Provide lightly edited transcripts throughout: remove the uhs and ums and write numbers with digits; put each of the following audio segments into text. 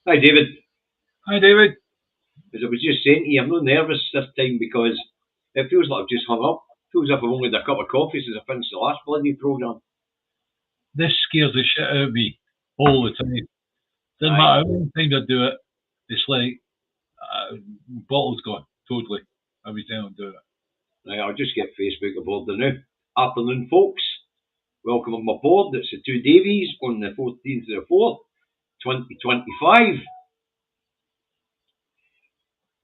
Hi, David. Hi, David. As I was just saying to you, I'm not nervous this time because it feels like I've just hung up. It feels as if I've only had a cup of coffee since I finished the last bloody programme. This scares the shit out of me all the time. Doesn't matter how many times I do it, it's like bottle's gone, totally, every time I do it. Right, I'll just get Facebook aboard now. Afternoon, folks. Welcome on my board. It's the Two Davies on the 14th of the 4th, 2025.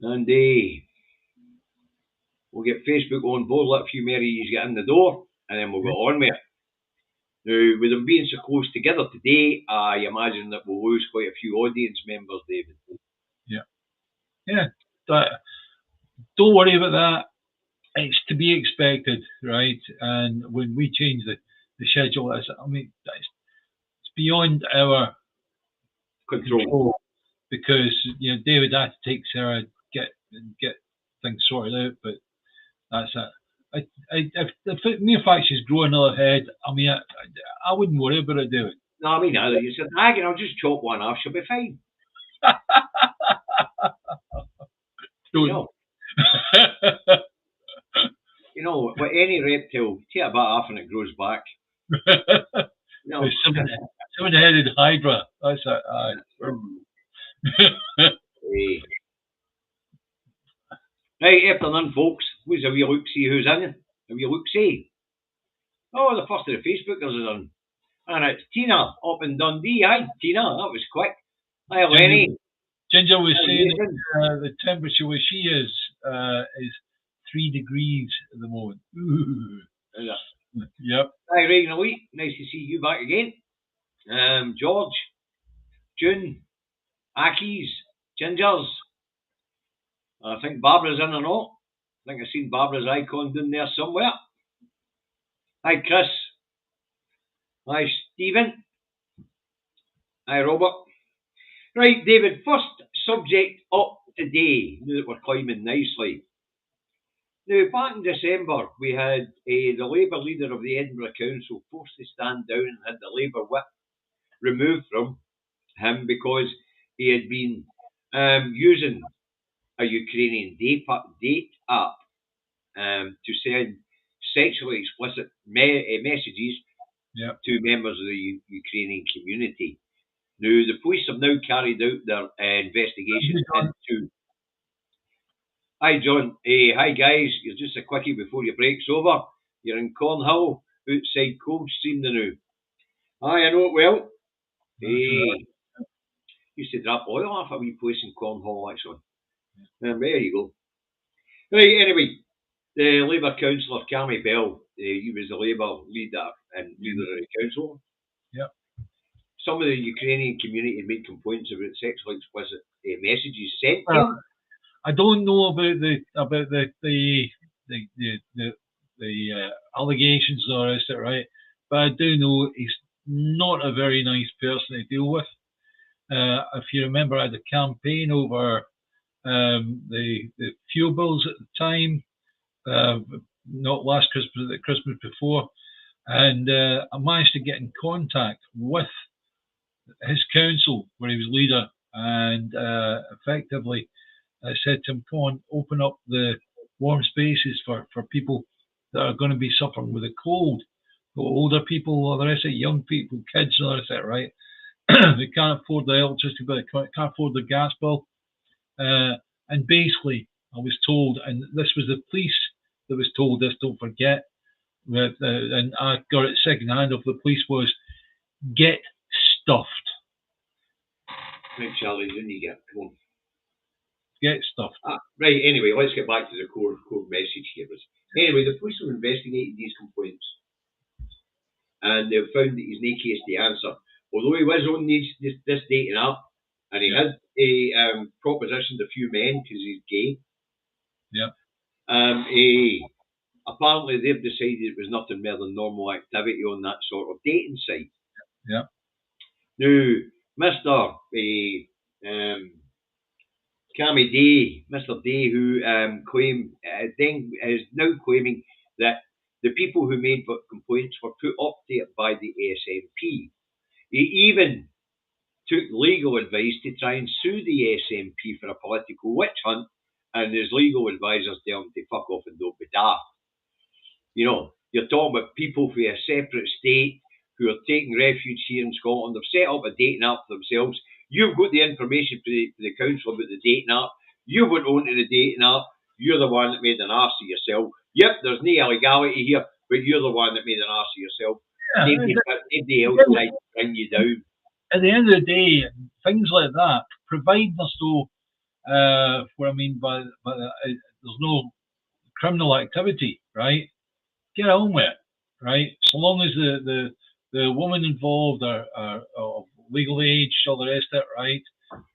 And we'll get Facebook on board, let a few more of you get in the door, and then we'll get on with it. Now, with them being so close together today, I imagine that we'll lose quite a few audience members, David. Yeah. Don't worry about that. It's to be expected, right? And when we change the schedule, it's beyond our control because David had to take Sarah, get things sorted out, but that's it. If the mere fact she's growing another head, I wouldn't worry about it, David. No, I mean, either. You said, I'll just chop one off, she'll be fine. With any reptile, take a bit off and it grows back. Seven-headed hydra. That's it. Right, afternoon, folks. Who's a wee look, see who's in? A wee look, see. Oh, the first of the Facebookers is on. And it's Tina up in Dundee. Hi, Tina. That was quick. Hi, Lenny. Ginger was saying the temperature where she is 3 degrees at the moment. Ooh. Yep. Hi, Reagan Elite. Nice to see you back again. George, June, Aki's, Gingers. I think Barbara's in or not. I think I've seen Barbara's icon down there somewhere. Hi, Chris. Hi, Stephen. Hi, Robert. Right, David, first subject up today, now that we're climbing nicely. Now, back in December, we had the Labour leader of the Edinburgh Council forced to stand down and had the Labour whip removed from him because he had been using a Ukrainian date app to send sexually explicit messages to members of the Ukrainian community. Now, the police have now carried out their investigation into... Hi, John. Hi, guys. You're just a quickie before your break's over. You're in Cornhill, outside Coldstream now. Hi, I know it well. Used to drop oil off a wee place in Cornhill, actually. There you go. Right, anyway, the Labour councillor, Cammy Bell, he was the Labour leader and leader of the council. Yep. Some of the Ukrainian community made complaints about sexually explicit messages sent to him. I don't know about the allegations or is it right, but I do know he's not a very nice person to deal with. If you remember, I had a campaign over the fuel bills at the time, not last Christmas, but the Christmas before, and I managed to get in contact with his council where he was leader, and effectively I said to him, come on, open up the warm spaces for people that are going to be suffering with a cold. Older people, or the rest of it, young people, kids, and the rest of it, right? They can't afford the electricity bill, they can't afford the gas bill. And basically, I was told, and this was the police that was told this, don't forget, that, and I got it second hand off the police, was get stuffed. Right, Charlie, didn't you get? Come on. Get stuffed. Right, anyway, let's get back to the core message here. Anyway, the police have investigated these complaints and they've found that he's no case to answer. Although he was on this dating app and he had propositioned a few men because he's gay. Yeah. Apparently they've decided it was nothing more than normal activity on that sort of dating site. Yeah. Now, Mr. Cammy Day, Mr. Day, who is now claiming that the people who made complaints were put up to it by the SNP. He even took legal advice to try and sue the SNP for a political witch hunt, and his legal advisors tell him to fuck off and don't be daft. You know, you're talking about people from a separate state who are taking refuge here in Scotland. They've set up a dating app for themselves. You've got the information for the council about the dating app. You went on to the dating app. You're the one that made an arse of yourself. Yep, there's no illegality here, but you're the one that made an arse of yourself. Yeah, Nobody else tried to bring you down. at the end of the day, things like that, providing there's no, what I mean by there's no criminal activity, right? Get on with it, right? So long as the woman involved are of legal age, all the rest of it, right?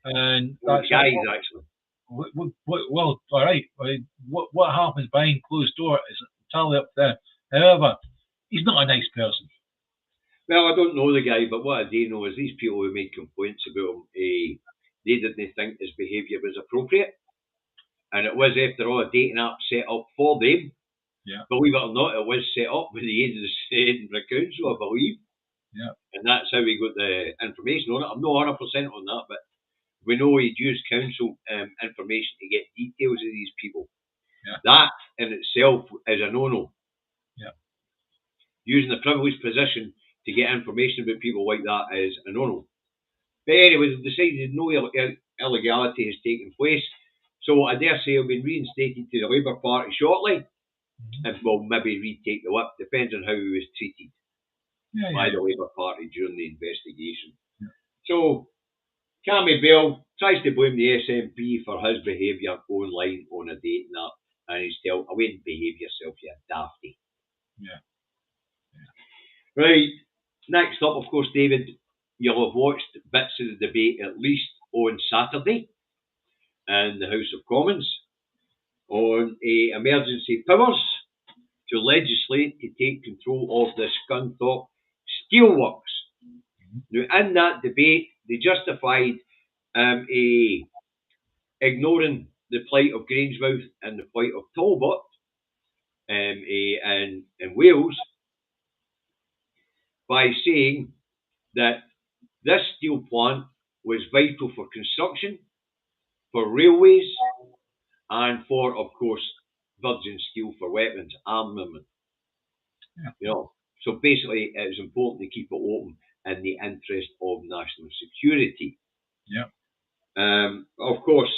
And Well, that's guys, actually. well, all right. What happens behind closed door is entirely up there. However, he's not a nice person. Well, I don't know the guy, but what I do know is these people who made complaints about him, they didn't think his behaviour was appropriate. And it was, after all, a dating app set up for them. Yeah. Believe it or not, it was set up with the Edinburgh Council, I believe. Yeah. And that's how we got the information on it. I'm not 100% on that, but we know he'd used council information to get details of these people. Yeah. That in itself is a no-no. Yeah. Using a privileged position to get information about people like that is a no-no. But anyway, they've decided no illegality has taken place. So I dare say he'll be reinstated to the Labour Party shortly, and will maybe retake the whip, depends on how he was treated by the Labour Party during the investigation. Yeah. So, Cammy Bell tries to blame the SNP for his behaviour online on a dating app, and he's telling, I wouldn't behave yourself, you dafty. Yeah. Right, next up, of course, David, you'll have watched bits of the debate at least on Saturday in the House of Commons on emergency powers to legislate to take control of the Scunthorpe Steelworks. Now, in that debate, they justified ignoring the plight of Grangemouth and the plight of Talbot in Wales by saying that this steel plant was vital for construction, for railways, and for, of course, virgin steel for weapons, armament. Yeah. You know, so basically, it was important to keep it open in the interest of national security. Yeah. Of course,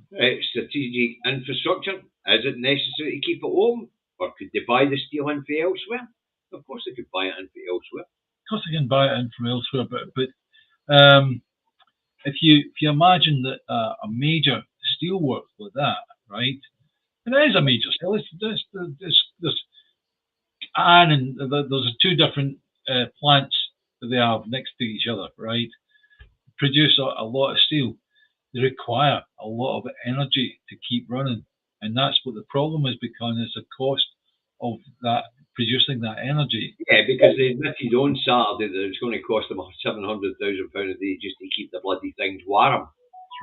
strategic infrastructure. Is it necessary to keep it open, or could they buy the steel in from elsewhere? Of course, they could buy it in from elsewhere. Of course, they can buy it in from elsewhere, but if you imagine that a major steelworks like that, right? And it is a major steel. There's two different plants that they have next to each other, right? Produce a lot of steel. They require a lot of energy to keep running, and that's what the problem is, because it's the cost of that producing that energy. Yeah, because they admitted on Saturday that it's going to cost them £700,000 a day just to keep the bloody things warm,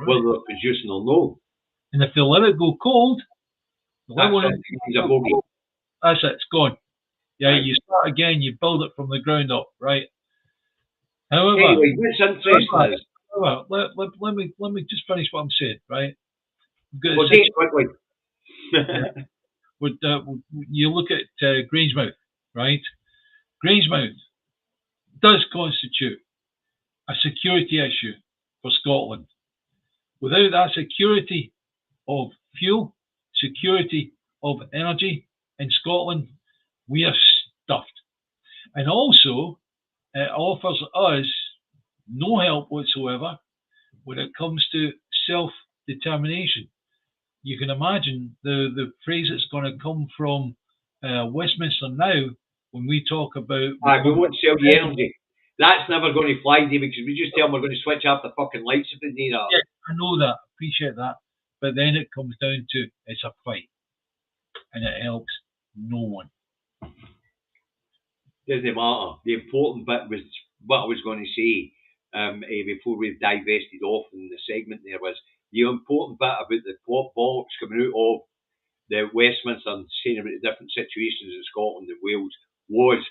right, whether they're producing or no. And if they let it go cold, that's it, it's gone. Yeah, right. You start again, you build it from the ground up, right? However, anyway, what's interesting is, let me just finish what I'm saying, right? Well, take it quickly. You look at Grangemouth, right? Grangemouth does constitute a security issue for Scotland. Without that security of fuel, security of energy in Scotland, we are stuffed. And also, it offers us no help whatsoever when it comes to self-determination. You can imagine the phrase that's going to come from Westminster now when we talk about... we won't sell the energy. That's never going to fly, David, because we just tell them we're going to switch off the fucking lights if they need that. Yeah, I know that. Appreciate that. But then it comes down to it's a fight. And it helps no one. Doesn't matter. The important bit was what I was going to say before we've divested off in the segment there was the important bit about the bollocks coming out of the Westminster and saying about the different situations in Scotland and Wales was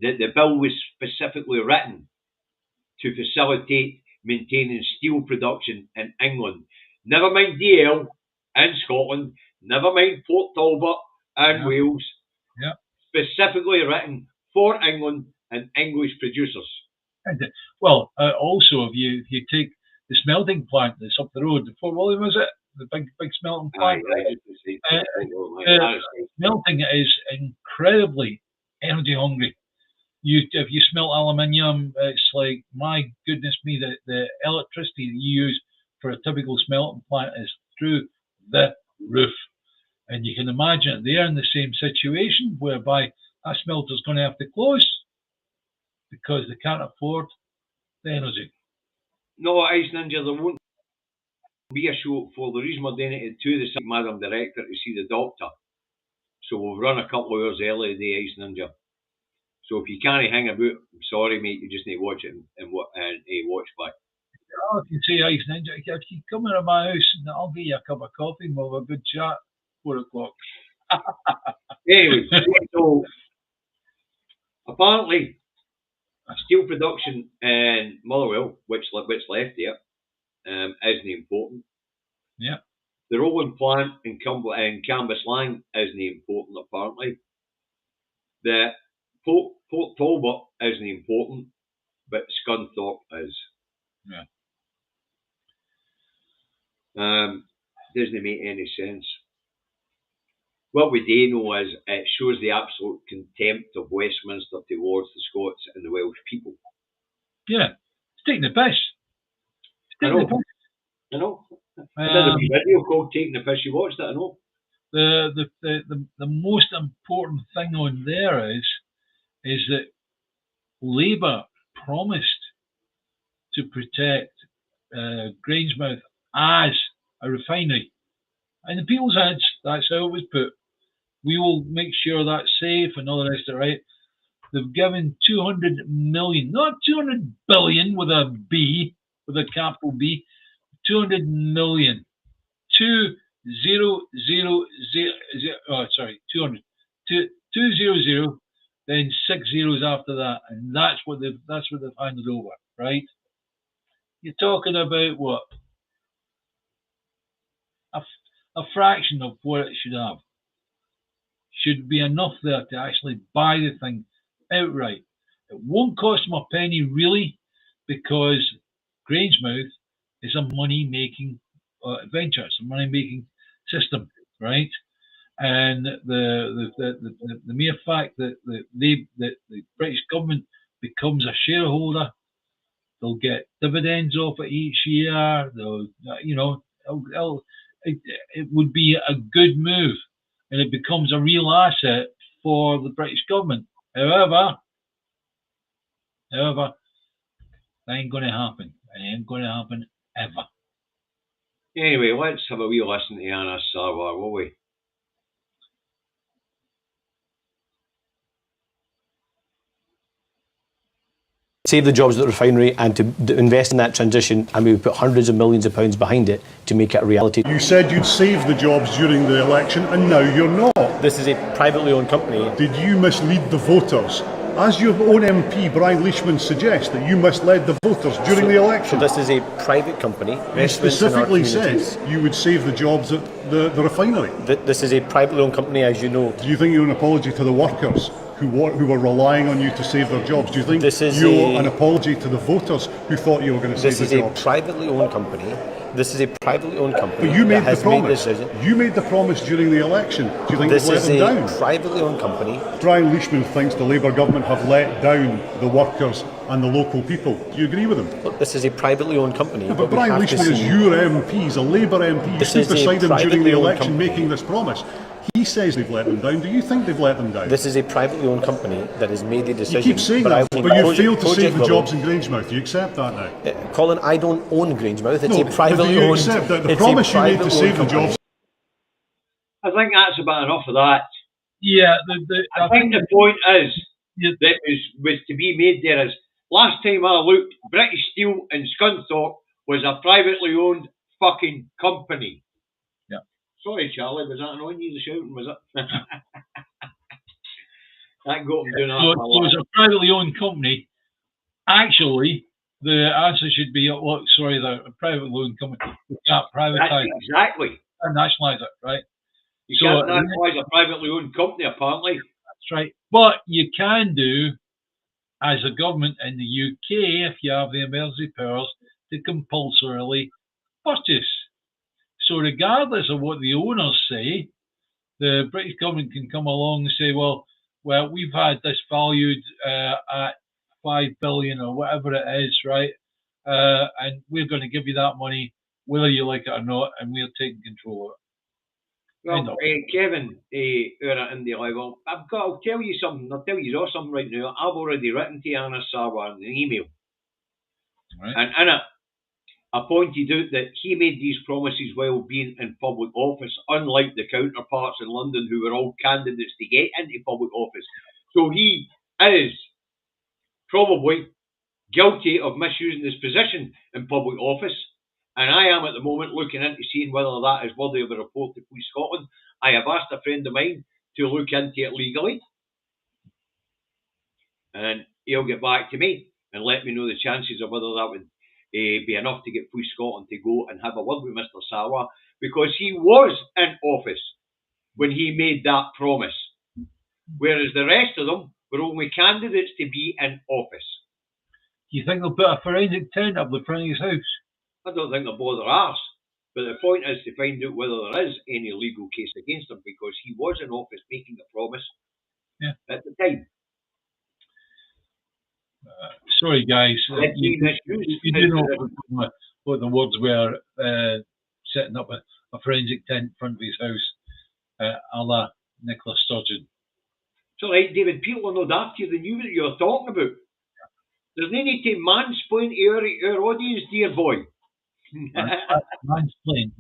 that the bill was specifically written to facilitate maintaining steel production in England. Never mind DL in Scotland, never mind Port Talbot in Wales. Yeah. Specifically written for England and English producers. Well, also, if you take the smelting plant that's up the road, Fort William, is it? The big smelting plant? Smelting is incredibly energy hungry. If you smelt aluminium, it's like, my goodness me, the electricity that you use for a typical smelting plant is through the roof. And you can imagine they're in the same situation whereby that smelter's going to have to close because they can't afford the energy. No, Ice Ninja, there won't be a show for the reason we're doing it to the Madam Director to see the doctor. So we'll run a couple of hours early today, Ice Ninja. So if you can't hang about, I'm sorry, mate, you just need to watch it and watch back. I can say, Ice Ninja, if you come into my house, I'll get you a cup of coffee and we'll have a good chat. 4 o'clock. Anyway, so apparently, steel production in Motherwell, which left here, isn't important. Yeah. The rolling plant in Cambuslang isn't important, apparently. The Port Talbot isn't important, but Scunthorpe is. Yeah. Doesn't make any sense. What we do know is it shows the absolute contempt of Westminster towards the Scots and the Welsh people. Yeah, it's taking the piss. I know. I did a wee video called "Taking the Piss." You watched it, I know. The most important thing on there is that Labour promised to protect Grangemouth as a refinery. In the people's heads, that's how it was put. We will make sure that's safe and all the rest of it, right? They've given 200 million, not 200 billion with a B, with a capital B, 200 million. 200, 200, then 6 zeros after that, and that's what they've handed over, right? You're talking about what? A fraction of what it should have. Should be enough there to actually buy the thing outright. It won't cost them a penny really, because Grangemouth is a money-making venture. It's a money-making system, right? And the mere fact that the British government becomes a shareholder, they'll get dividends off it each year. It would be a good move, and it becomes a real asset for the British government. However, that ain't going to happen. It ain't going to happen ever. Anyway, let's have a wee listen to Anna Sarwar, will we? Save the jobs at the refinery and to invest in that transition, and we would put hundreds of millions of pounds behind it to make it a reality. You said you'd save the jobs during the election, and now you're not. This is a privately owned company. Did you mislead the voters? As your own MP, Brian Leishman, suggests that you misled the voters during the election. So this is a private company. You specifically said you would save the jobs at the refinery. This is a privately owned company, as you know. Do you think you're an apology to the workers who were relying on you to save their jobs? Do you think you're an apology to the voters who thought you were going to save the jobs? This is a privately owned company. This is a privately owned company. But you made the promise. You made the promise during the election. Do you think you've let them down? This is a privately owned company. Brian Leishman thinks the Labour government have let down the workers and the local people. Do you agree with him? Look, this is a privately owned company. Yeah, but Brian Leishman is your MP. He's a Labour MP. You stood beside him during the election making this promise. He says they've let them down. Do you think they've let them down? This is a privately owned company that has made the decision. You keep saying that, but you failed to save the jobs in Grangemouth. You accept that now? Colin, I don't own Grangemouth. It's a privately owned... Do you accept that the promise you made to save the jobs... I think that's about enough of that. Yeah. I think the point is that was to be made there is, last time I looked, British Steel in Scunthorpe was a privately owned fucking company. Sorry, Charlie, was that annoying you, the shouting, was it? That got him doing that. So as a privately owned company, actually, the answer should be, look, sorry, they're a privately owned company. We can't privatise it. Exactly. And nationalise it, right? You can't nationalise a privately owned company, apparently. That's right. But you can do, as a government in the UK, if you have the emergency powers, to compulsorily purchase. So regardless of what the owners say, the British government can come along and say, well, we've had this valued at 5 billion or whatever it is, right? And we're going to give you that money, whether you like it or not, and we're taking control of it. Well, Kevin, out in the level, I'll tell you something. I'll tell you something right now. I've already written to Anna Sawa in an email. Right. And in it, I pointed out that he made these promises while being in public office, unlike the counterparts in London who were all candidates to get into public office. So he is probably guilty of misusing his position in public office. And I am at the moment looking into seeing whether that is worthy of a report to Police Scotland. I have asked a friend of mine to look into it legally. And he'll get back to me and let me know the chances of whether that would be enough to get Police Scotland to go and have a word with Mr. Sawa, because he was in office when he made that promise, whereas the rest of them were only candidates to be in office. Do you think they'll put a forensic tent up the front of his house? I don't think they'll bother arse. But the point is to find out whether there is any legal case against him, because he was in office making a promise at the time. Sorry, guys. You do know what the words were, setting up a forensic tent in front of his house, a la Nicola Sturgeon. It's all right, David. People are not after you. They knew what you were talking about. There's no need to mansplain to our audience, dear boy. Mansplain.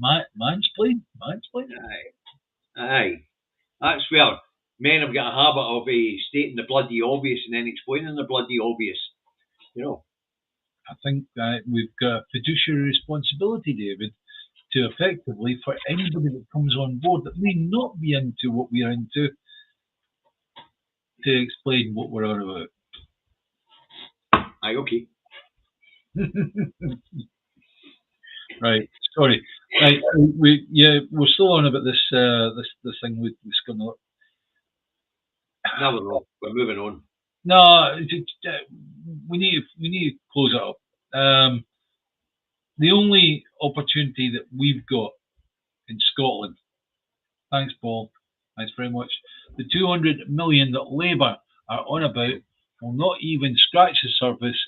Aye. That's where men have got a habit of stating the bloody obvious and then explaining the bloody obvious. You know. I think we've got a fiduciary responsibility, David, to effectively, for anybody that comes on board that may not be into what we're into, to explain what we're on about. Aye, okay. Right, sorry. Right, we're still on about this this thing with Scunthorpe. No, we're moving on. No, we need to close it up. The only opportunity that we've got in Scotland, thanks Paul, thanks very much, the 200 million that Labour are on about will not even scratch the surface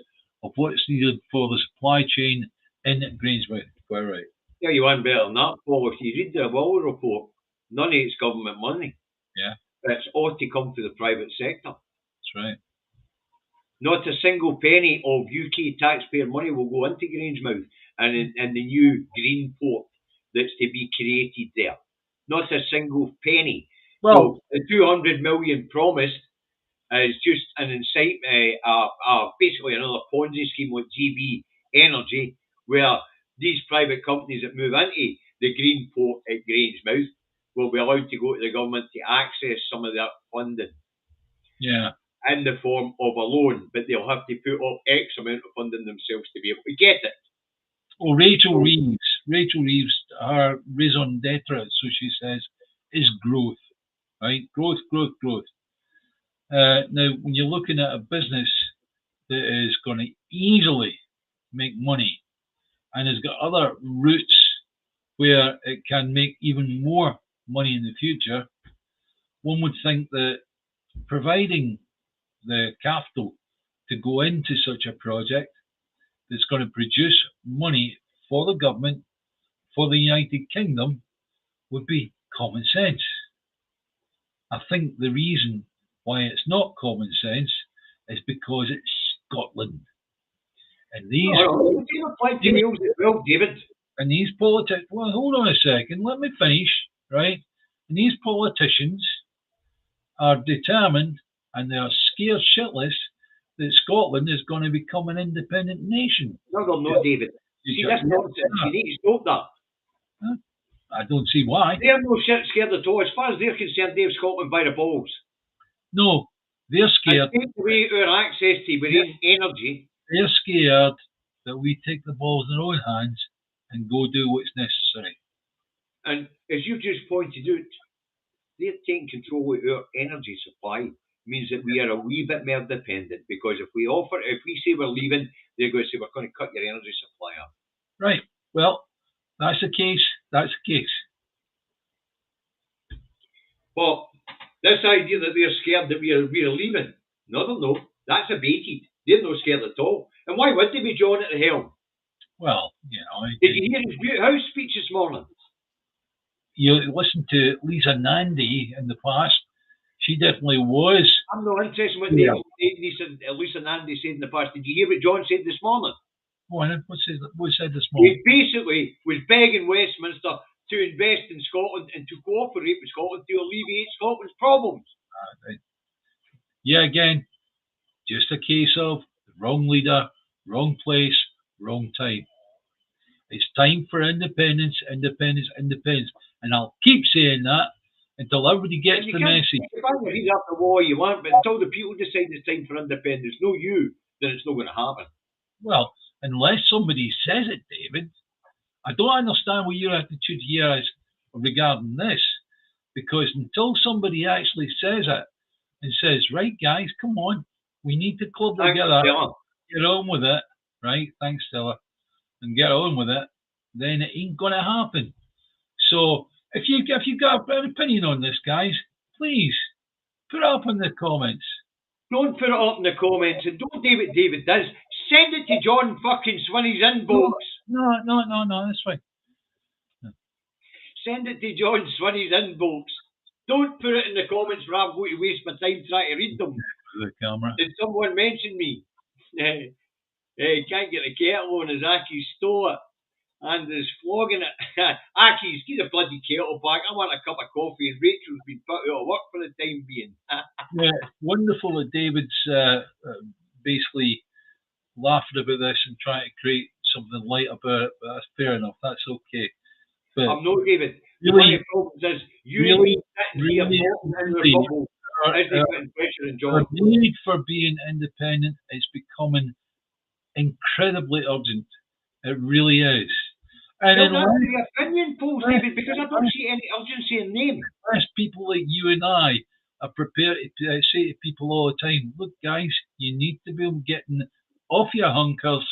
of what's needed for the supply chain in Grangemouth. Quite right. Yeah, you want better than that, Paul. If you read the Waller report, none of it's government money. Yeah. It's ought to come to the private sector. That's right. Not a single penny of UK taxpayer money will go into Grangemouth and in the new green port that's to be created there. Not a single penny. Well, so the 200 million promised is just an incitement, basically another Ponzi scheme like GB Energy, where these private companies that move into the green port at Grangemouth will be allowed to go to the government to access some of that funding. Yeah. In the form of a loan, but they'll have to put up X amount of funding themselves to be able to get it. Well, Rachel Reeves, her raison d'etre, so she says, is growth, right? Growth. Now, when you're looking at a business that is going to easily make money and has got other routes where it can make even more money in the future, one would think that providing the capital to go into such a project that's going to produce money for the government, for the United Kingdom, would be common sense. I think the reason why it's not common sense is because it's Scotland. And these politicians, well, hold on a second, let me finish, right? And these politicians are determined, and they are scared shitless, that Scotland is going to become an independent nation. No, David. See, that's nonsense. You need to stop that. Huh? I don't see why. They're no shit scared at all. As far as they're concerned, they've Scotland by the balls. No, They're scared. And take away our access to green energy. They're scared that we take the balls in our own hands and go do what's necessary. And as you've just pointed out, they're taking control of our energy supply. Means that we are a wee bit more dependent, because if we say we're leaving, they're going to say we're going to cut your energy supply off. Right. Well, that's the case. That's the case. But this idea that they're scared that we are leaving, no, that's abated. They're not scared at all. And why would they be, John, at the helm? Well, you know. Did you hear his House speech this morning? You listened to Lisa Nandy in the past. She definitely was. I'm not interested in what Lisa Nandy said in the past. Did you hear what John said this morning? What said this morning? He basically was begging Westminster to invest in Scotland and to cooperate with Scotland to alleviate Scotland's problems. Right. Yeah, again, just a case of the wrong leader, wrong place, wrong time. It's time for independence, independence, independence. And I'll keep saying that until everybody gets the message. You can't read up the war you want, but until the people decide it's time for independence, no you, then it's not going to happen. Well, unless somebody says it, David. I don't understand what your attitude here is regarding this, because until somebody actually says it and says, right, guys, come on, we need to club together, get on with it, right? Thanks, Stella, and get on with it, then it ain't going to happen. So if you got an opinion on this, guys, please put it up in the comments. Don't put it up in the comments, and don't do what David does. Send it to John fucking Swinney's inbox. No, that's fine. No. Send it to John Swinney's inbox. Don't put it in the comments where I'm going to waste my time trying to read them. The camera. Did someone mention me? Can't get the kettle on, as Aki stole it and is flogging it. Aki's, get the bloody kettle back. I want a cup of coffee, and Rachel's been put out of work for the time being. Yeah, wonderful that David's basically laughing about this and trying to create something light about it, but that's fair enough. That's okay. But I'm not, David. Really, our need for being independent is becoming incredibly urgent. It really is. And that's the opinion polls, David, because I don't see any urgency in them. Unless people like you and I are prepared to say to people all the time, look, guys, you need to be getting off your hunkers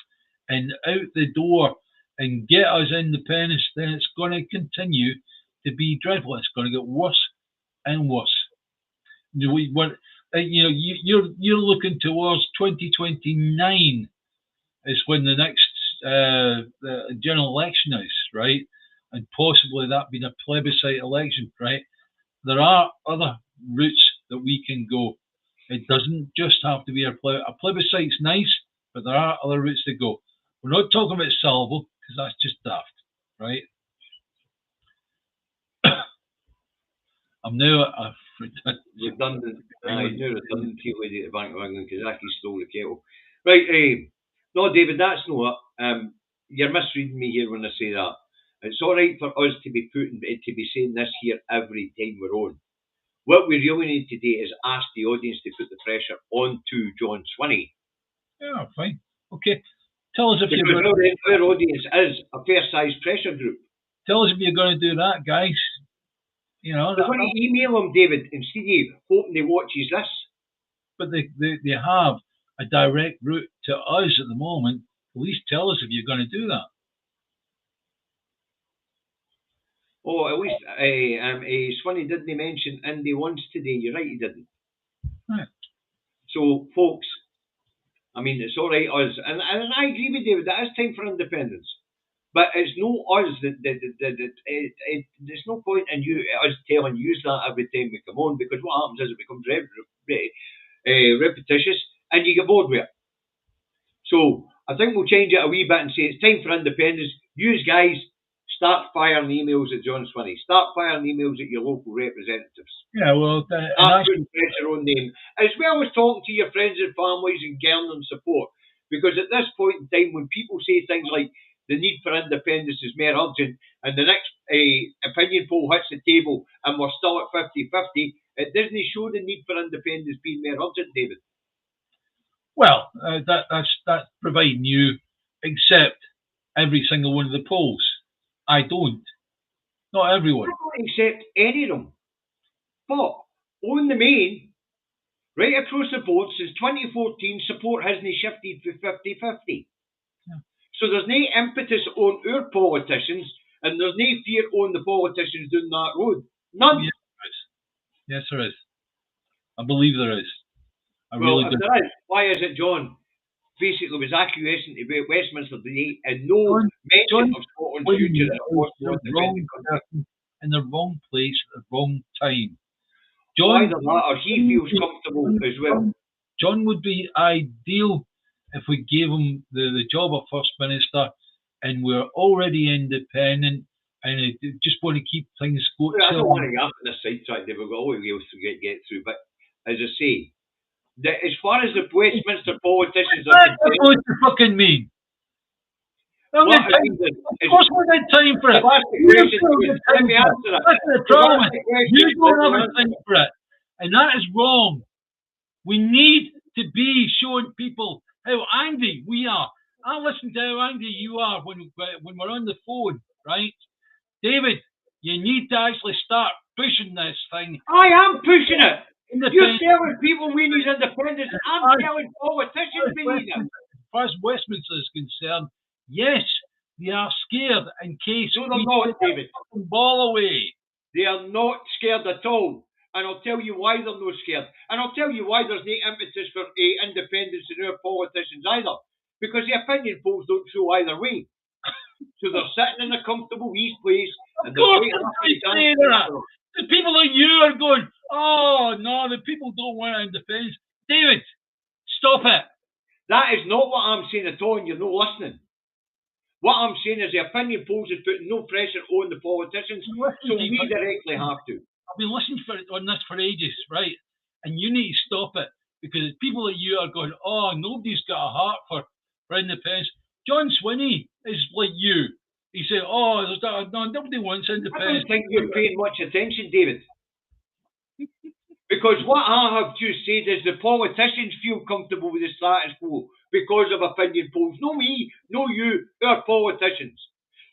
and out the door and get us independence, then it's going to continue to be dreadful. It's going to get worse and worse. You're looking towards 2029 is when the next the general election is, right? And possibly that being a plebiscite election, right? There are other routes that we can go. It doesn't just have to be a plebiscite's nice, but there are other routes to go. We're not talking about Salvo, because that's just daft, right? I'm now a redundant. Redundant lady at the Bank of England because Aki stole the kettle. Right, no, David, that's not it. You're misreading me here when I say that. It's all right for us to be saying this here every time we're on. What we really need to do is ask the audience to put the pressure onto John Swinney. Yeah, fine. Okay. Tell us if our audience is a fair-sized pressure group. Tell us if you're going to do that, guys. You know, we're going to email them, David, instead of hoping they watches this. But they have a direct route to us at the moment. At least tell us if you're going to do that. Oh, at least Swinney didn't mention Indy once today. You're right, he didn't. Right. So, folks, I mean, it's all right, us. And I agree with David, that is time for independence. But it's no us there's no point in us telling you that every time we come on, because what happens is it becomes repetitious and you get bored with it. So I think we'll change it a wee bit and say it's time for independence. You guys start firing emails at John Swinney. Start firing emails at your local representatives. Yeah, well, start putting pressure on them, as well as talking to your friends and families and getting them support. Because at this point in time, when people say things like the need for independence is more urgent, and the next opinion poll hits the table and we're still at 50-50, it doesn't show the need for independence being more urgent, David. Well, that's providing you accept every single one of the polls. I don't. Not everyone. I don't accept any of them. But on the main, right across the board, since 2014, support hasn't shifted for 50-50. Yeah. So there's no impetus on our politicians, and there's no fear on the politicians doing that road. None. Yes, there is. Yes, there is. I believe there is. I Well, really if do. there is, why is it John basically was acquiescing to Westminster today and no mention of Scotland's future as a possible independent country? In the wrong place at the wrong time. Either that or he feels comfortable as well. John would be ideal if we gave him the job of First Minister and we're already independent and just want to keep things going. Well, I don't want to get after this sidetrack, David. We've got all the wheels to get through. But as I say, as far as the Westminster politicians are concerned, what you fucking mean? Of course we got time for it. Let me answer that. That's the problem. You don't have time for it. And that is wrong. We need to be showing people how angry we are. I listen to how angry you are when we're on the phone, right? David, you need to actually start pushing this thing. I am pushing it. You're telling people we need independence. I'm telling politicians we need it. As far as Westminster is concerned, yes, they are scared in case no, they're not, David. The ball away. They are not scared at all. And I'll tell you why they're not scared. And I'll tell you why there's no impetus for independence in our politicians either. Because the opinion polls don't show either way. So they're sitting in a comfortable east place. And they're quite happy to the people like you are going, oh, no, the people don't want independence. David, stop it. That is not what I'm saying at all, and you're not listening. What I'm saying is the opinion polls is putting no pressure on the politicians, so we directly have to. I've been listening on this for ages, right? And you need to stop it, because people like you are going, oh, nobody's got a heart for independence. John Swinney is like you. He said, oh, nobody wants independence. I don't think you're paying much attention, David. Because what I have just said is the politicians feel comfortable with the status quo because of opinion polls. No me, no you, our politicians.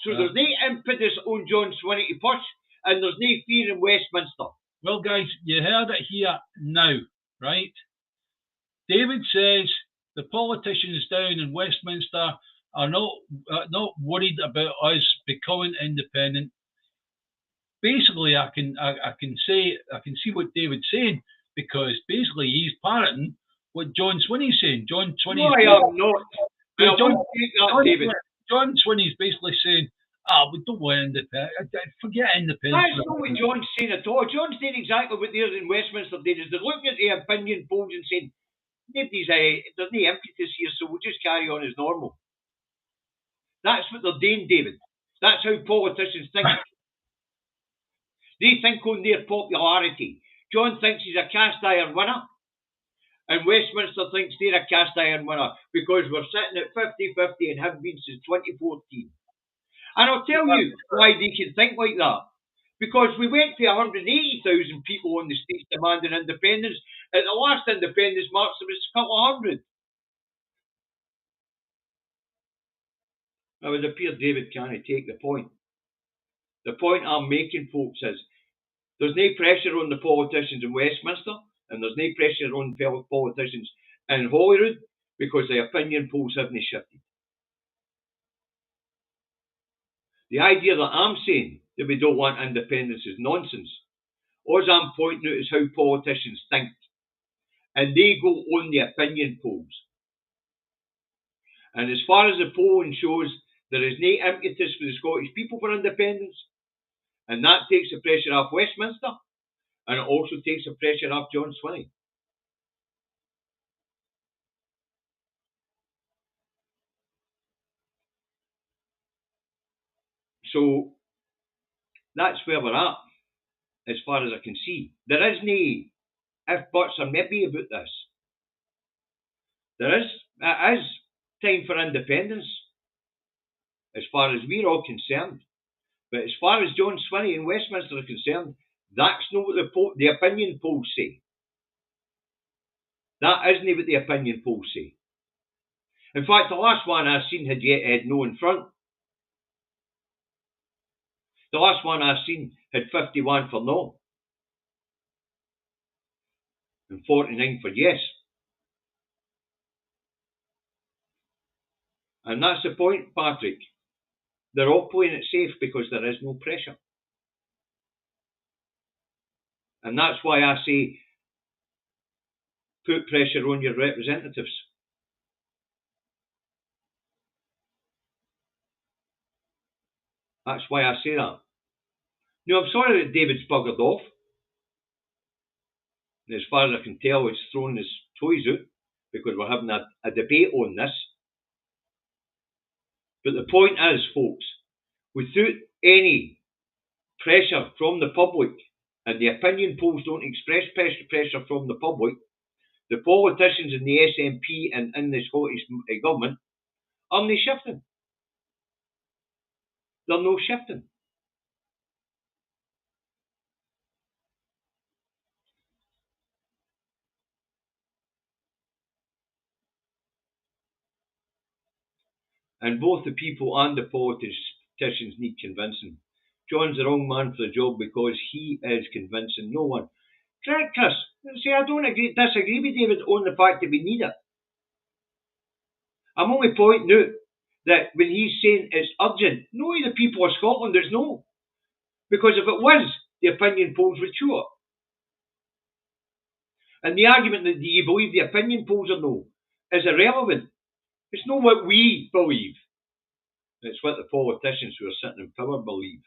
So there's no impetus on John Swinney to push, and there's no fear in Westminster. Well, guys, you heard it here now, right? David says the politicians down in Westminster are not worried about us becoming independent. Basically, I can see what David's saying, because basically he's parroting what John Swinney's saying. John Swinney. No, I am not. David. John Swinney's basically saying, we don't want independence. Forget independence. That's not what John's saying at all. John's saying exactly what theirs in Westminster did. Is they're looking at the opinion polls and saying, there's no impetus here, so we'll just carry on as normal. That's what they're doing, David. That's how politicians think. They think on their popularity. John thinks he's a cast iron winner, and Westminster thinks they're a cast iron winner because we're sitting at 50-50 and have been since 2014. And I'll tell you why they can think like that. Because we went to 180,000 people on the streets demanding independence. At the last independence march, there was a couple of hundred. Now, it would appear David can't take the point. The point I'm making, folks, is there's no pressure on the politicians in Westminster, and there's no pressure on politicians in Holyrood, because the opinion polls haven't shifted. The idea that I'm saying that we don't want independence is nonsense. All I'm pointing out is how politicians think, and they go on the opinion polls. And as far as the polling shows, there is no impetus for the Scottish people for independence, and that takes the pressure off Westminster, and it also takes the pressure off John Swinney. So that's where we're at, as far as I can see. There is no if, buts, or maybe about this. It is time for independence. as far as we're all concerned. But as far as John Swinney and Westminster are concerned, that's not what the opinion polls say. That isn't what the opinion polls say. In fact, the last one I've seen had no in front. The last one I've seen had 51 for no and 49 for yes. And that's the point, Patrick. They're all playing it safe because there is no pressure. And that's why I say put pressure on your representatives. That's why I say that. Now, I'm sorry that David's buggered off. And as far as I can tell, he's thrown his toys out because we're having a debate on this. But the point is, folks, without any pressure from the public, and the opinion polls don't express pressure from the public, the politicians in the SNP and in the Scottish Government are not shifting. They're no shifting. And both the people and the politicians need convincing. John's the wrong man for the job because he is convincing no one. Chris, see, I don't disagree with David on the fact that we need it. I'm only pointing out that when he's saying it's urgent, no, the people of Scotland, it's no. Because if it was, the opinion polls would show up. And the argument that do you believe the opinion polls or no is irrelevant. It's not what we believe. It's what the politicians who are sitting in power believe.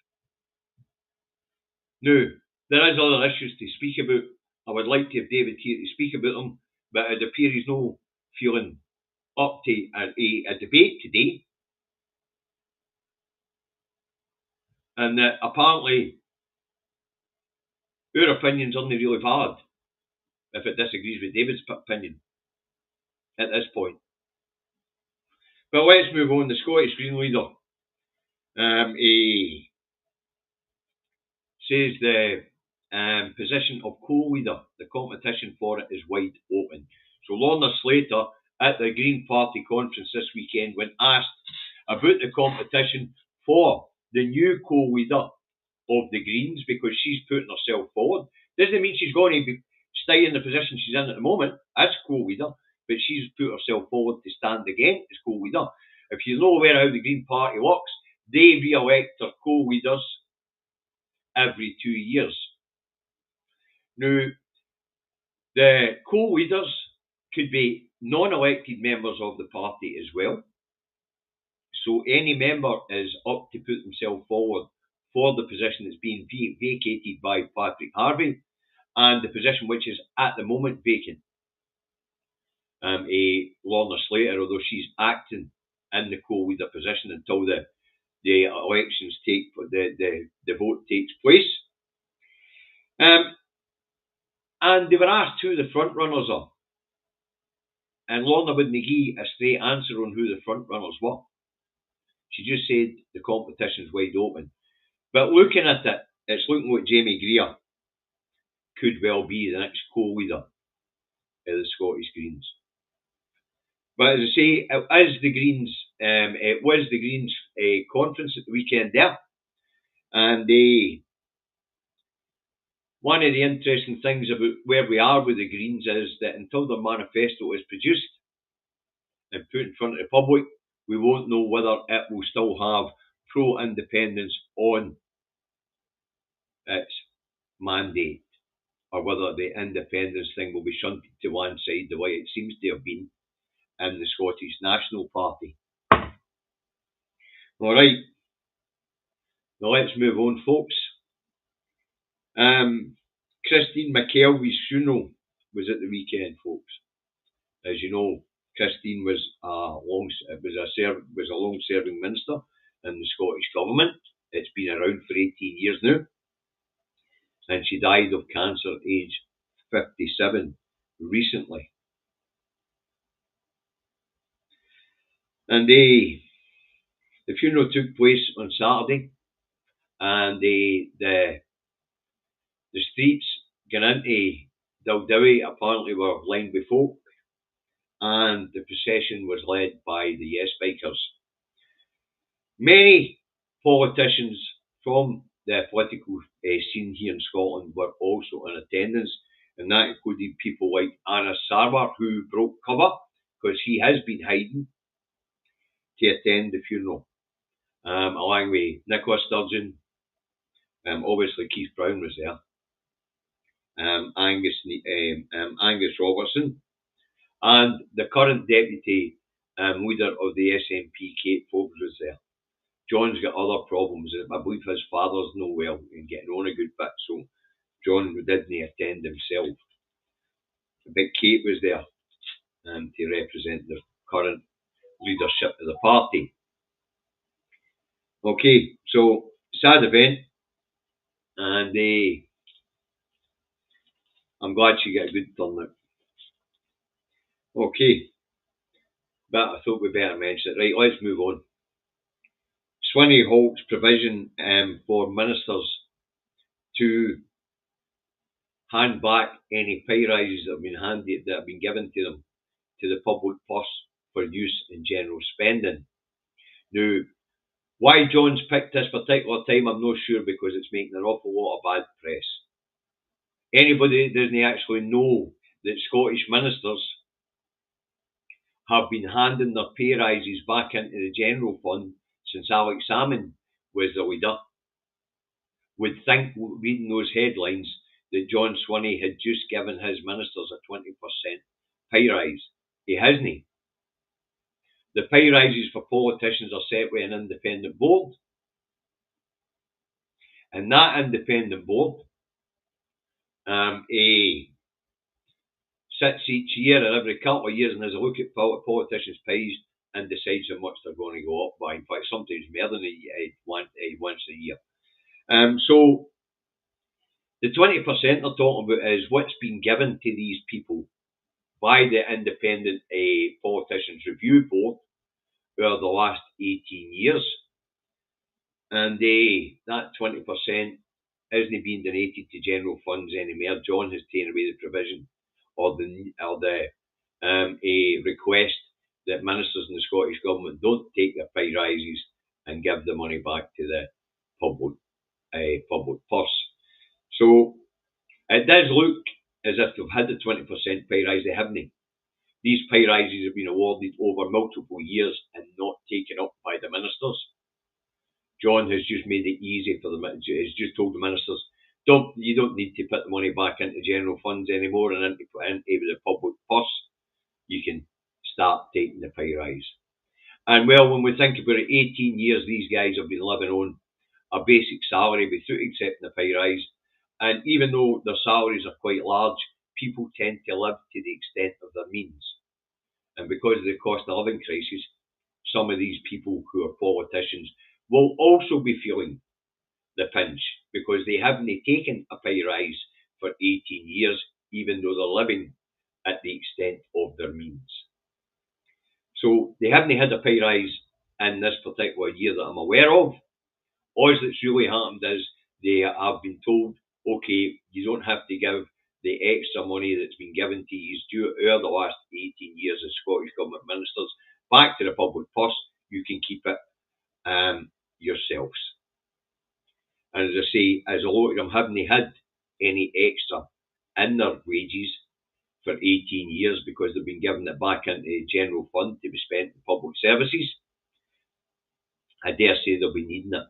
Now, there is other issues to speak about. I would like to have David here to speak about them, but it appears he's no feeling up to a debate today. And that apparently our opinions aren't really valid if it disagrees with David's opinion at this point. But let's move on. The Scottish Green leader he says the position of co-leader, the competition for it is wide open. So Lorna Slater at the Green Party conference this weekend, when asked about the competition for the new co-leader of the Greens, because she's putting herself forward, doesn't mean she's going to stay in the position she's in at the moment as co-leader, but she's put herself forward to stand again as co-leader. If you know how the Green Party works, they re-elect their co-leaders every 2 years. Now, the co-leaders could be non-elected members of the party as well. So any member is up to put themselves forward for the position that's being vacated by Patrick Harvey, and the position which is at the moment vacant. Lorna Slater, although she's acting in the co-leader position until the elections the vote takes place. And they were asked who the front runners are. And Lorna wouldn't give a straight answer on who the front runners were. She just said the competition's wide open. But looking at it, it's looking like Jamie Greer could well be the next co-leader of the Scottish Greens. But as I say, it was the Greens conference at the weekend there. And one of the interesting things about where we are with the Greens is that until the manifesto is produced and put in front of the public, we won't know whether it will still have pro-independence on its mandate, or whether the independence thing will be shunted to one side the way it seems to have been in the Scottish National Party. Alright, now let's move on, folks. Christine McKelvey's funeral was at the weekend, folks. As you know, Christine was a long-serving minister in the Scottish Government. It's been around for 18 years now. And she died of cancer at age 57 recently. And the The funeral took place on Saturday, and the streets going into Two Davies apparently were lined with folk, and the procession was led by the Yes Bikers. Many politicians from the political scene here in Scotland were also in attendance, and that included people like Anna Sarwar, who broke cover because he has been hiding to attend the funeral, along with Nicola Sturgeon. Obviously Keith Brown was there, Angus Robertson, and the current deputy leader of the SNP, Kate Forbes, was there. John's got other problems. I believe his father's no well and getting on a good bit, so John didn't attend himself. But Kate was there to represent the current leadership of the party. Okay, so sad event, and I'm glad she got a good turnout. Okay, but I thought we'd better mention it. Right, let's move on. Swinney halts provision for ministers to hand back any pay rises that have been given to them to the public purse for use in general spending. Now, why John's picked this particular time, I'm not sure, because it's making an awful lot of bad press. Anybody that doesn't actually know that Scottish ministers have been handing their pay rises back into the general fund since Alex Salmond was the leader would think, reading those headlines, that John Swinney had just given his ministers a 20% pay rise. He hasn't. The pay rises for politicians are set with an independent board, and that independent board sits each year or every couple of years and has a look at politicians' pays and decides how much they're going to go up by. In fact, sometimes more than once a year. So the 20% they're talking about is what's been given to these people by the Independent Politicians Review Board over the last 18 years. And that 20% isn't being donated to general funds anymore. John has taken away the provision or a request that ministers in the Scottish Government don't take their pay rises and give the money back to the public purse. So it does look as if they've had the 20% pay rise. They haven't. These pay rises have been awarded over multiple years and not taken up by the ministers. John has just made it easy for them. He's just told the ministers, you don't need to put the money back into general funds anymore and into the public purse. You can start taking the pay rise. And well, when we think about it, 18 years these guys have been living on a basic salary without accepting the pay rise. And even though their salaries are quite large, people tend to live to the extent of their means. And because of the cost of living crisis, some of these people who are politicians will also be feeling the pinch because they haven't taken a pay rise for 18 years, even though they're living at the extent of their means. So they haven't had a pay rise in this particular year that I'm aware of. All that's really happened is they have been told, okay, you don't have to give the extra money that's been given to you due over the last 18 years as Scottish Government ministers back to the public purse. You can keep it yourselves. And as I say, as a lot of them haven't had any extra in their wages for 18 years because they've been given it back into the general fund to be spent in public services, I dare say they'll be needing it.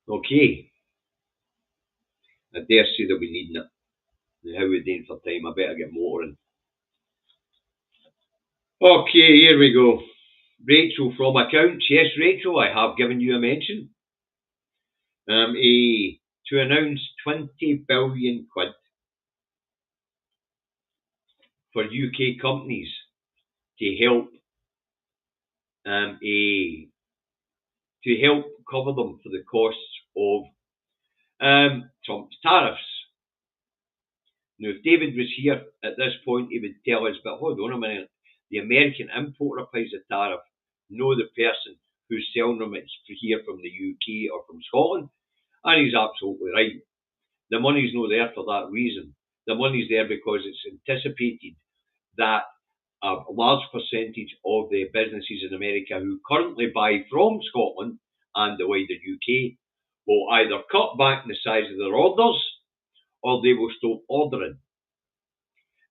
Okay. I dare say they'll be needing it. Now, how are we doing for time? I better get motoring. Okay, here we go. Rachel from accounts. Yes, Rachel, I have given you a mention. To announce 20 billion quid for UK companies to help cover them for the costs of Trump's tariffs. Now, if David was here at this point, he would tell us, but hold on a minute, the American importer pays a tariff, know the person who's selling them it's here from the UK or from Scotland. And he's absolutely right. The money's not there for that reason. The money's there because it's anticipated that a large percentage of the businesses in America who currently buy from Scotland and the wider UK will either cut back the size of their orders or they will stop ordering.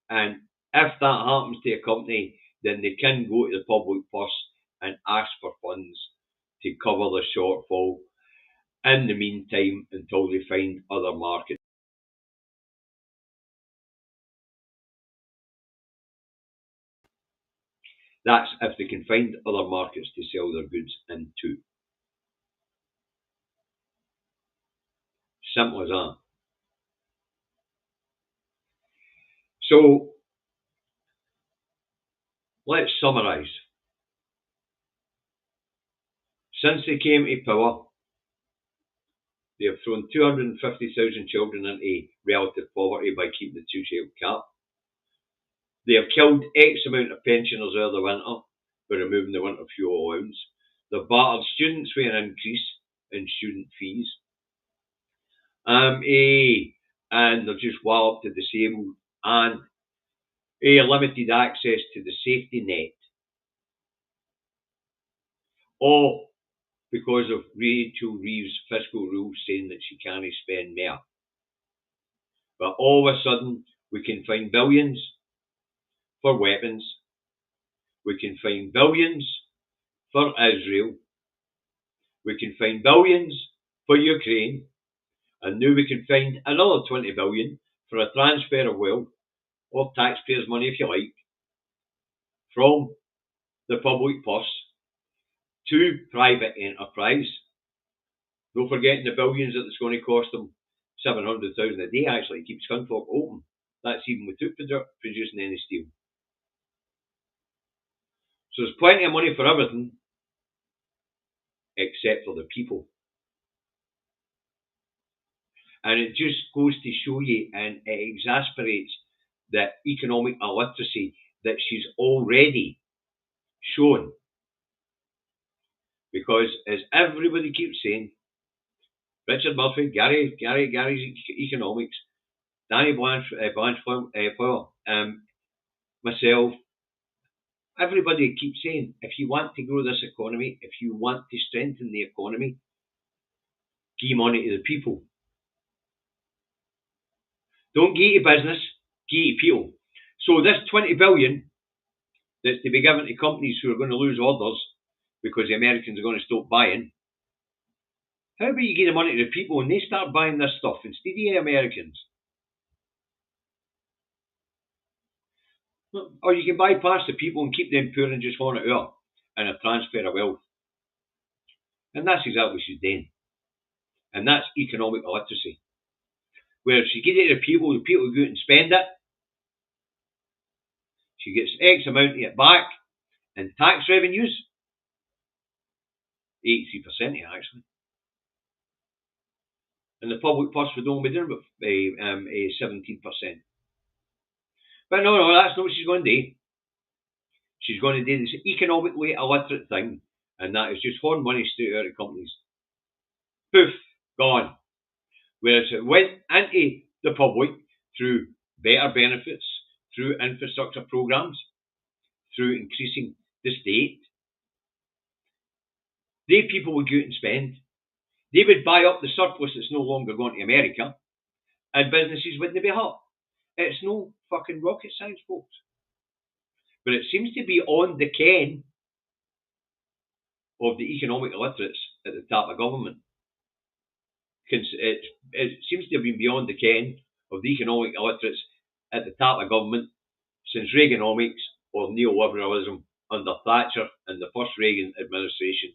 And if that happens to a company, then they can go to the public purse and ask for funds to cover the shortfall in the meantime until they find other markets. That's if they can find other markets to sell their goods into. Simple as that. So, let's summarise. Since they came to power, they have thrown 250,000 children into relative poverty by keeping the two-child cap. They have killed X amount of pensioners over the winter by removing the winter fuel allowance. They've battered students with an increase in student fees. And they've just walloped the disabled and limited access to the safety net. All because of Rachel Reeves' fiscal rules saying that she can't spend more. But all of a sudden, we can find billions for weapons. We can find billions for Israel. We can find billions for Ukraine. And now we can find another 20 billion for a transfer of wealth, or taxpayers' money if you like, from the public purse to private enterprise. No forgetting the billions that it's going to cost them 700,000 a day actually to keep Scunthorpe open. That's even without producing any steel. So there's plenty of money for everything except for the people. And it just goes to show you, and it exasperates the economic illiteracy that she's already shown. Because as everybody keeps saying, Richard Murphy, Gary's economics, Danny Blanchflower, myself, everybody keeps saying, if you want to grow this economy, if you want to strengthen the economy, give money to the people. Don't give to business, give to people. So this 20 billion that's to be given to companies who are going to lose orders because the Americans are going to stop buying, how about you give the money to the people and they start buying this stuff instead of the Americans? Or you can bypass the people and keep them poor and just horn it out and a transfer of wealth. And that's exactly what she's doing. And that's economic illiteracy. Where she gives it to the people go out and spend it. She gets X amount of it back in tax revenues. 83% of it actually. And the public purse would only be doing about 17%. But no, that's not what she's going to do. She's going to do this economically illiterate thing, and that is just horn money straight out of companies. Poof, gone. Whereas it went into the public through better benefits, through infrastructure programs, through increasing the state, they people would go out and spend. They would buy up the surplus that's no longer going to America, and businesses wouldn't be hurt. It's no fucking rocket science, folks. But it seems to be on the ken of the economic illiterates at the top of government. It seems to have been beyond the ken of the economic illiterates at the top of government since Reaganomics or neoliberalism under Thatcher and the first Reagan administration